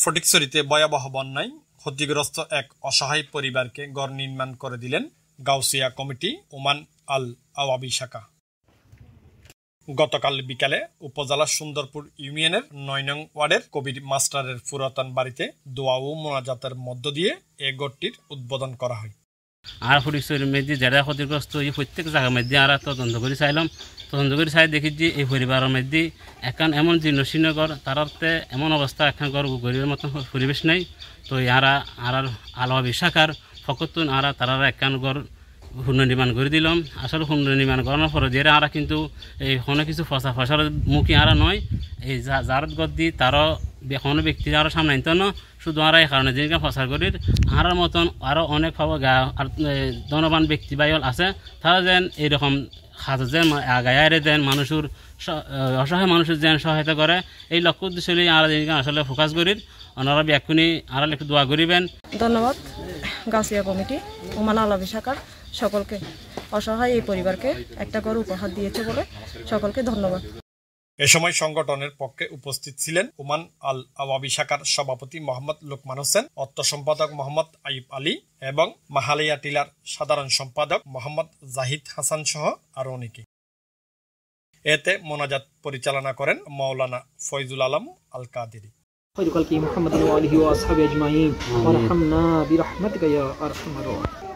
ফটিকছড়িতে ভয়াবহ বন্যায় ক্ষতিগ্রস্ত এক অসহায় পরিবারকে ঘর নির্মাণ করে দিলেন গাউসিয়া কমিটি ওমান আল আওয়াবি শাখা। গতকাল বিকালে উপজেলা সুন্দরপুর ইউনিয়নের ৯ নং ওয়ার্ডের কবির মাস্টারের পুরাতন বাড়িতে দোয়া ও মোনাজাতের মধ্য দিয়ে এই ঘরটির উদ্বোধন করা হয়। আর ফটিকছড়ির মধ্যে যারা ক্ষতিগ্রস্ত এই প্রত্যেক জায়গার মধ্যে আমরা তদন্ত করে চাইলাম। তদন্ত করে চাই দেখি যে এই পরিবারের মধ্যে এখন এমন জীর্ণশীর্ণ ঘর তারাতে এমন অবস্থা এখন ঘর গরিবের মতন পরিবেশ নেই। তো ইয়ারা আর আওয়াবি শাখার ফকতুন আরা তারা এখন ঘর পুনর্নির্মাণ করে দিলাম। আসলে পুনর্নির্মাণ করানোর পরে যে আরা কিন্তু এই কোনো কিছু ফসলের মুখী আরা নয়, এই যার গদ দি তারও কোনো ব্যক্তির আরও সামনে আনতে না, শুধু আর এই কারণে যেদিকে ফসার করির আর মতন আরও অনেক পাবো ধনবান ব্যক্তি বাইল আছে, তারা যেন এইরকম হাত যেন আগায় দেন মানুষের অসহায় মানুষের যেন সহায়তা করে এই লক্ষ্য উদ্দেশ্য আর আসলে ফোকাস করির। ওনারা এক্ষুনি আর একটু দোয়া করিবেন। ধন্যবাদ গাউসিয়া কমিটি ওমান আল আওয়াবি শাখার সকলকে, অসহায় এই পরিবারকে একটা করে উপহার দিয়েছে বলে সকলকে ধন্যবাদ। এ সময় সংগঠনের পক্ষে উপস্থিত ছিলেন ওমান আল আওয়াবি শাখার সভাপতি মোহাম্মদ লোকমান হোসেন, অর্থ সম্পাদক মোহাম্মদ আইব আলী এবং মাহালিয়া টিলার সাধারণ সম্পাদক মোহাম্মদ জাহিদ হাসান সহ আরও অনেকে। এতে মোনাজাত পরিচালনা করেন মাওলানা ফয়জুল আলম আল কাদেরী। محمد وآله وأصحابه أجمعين وارحمنا برحمتك يا أرحم الراحمين।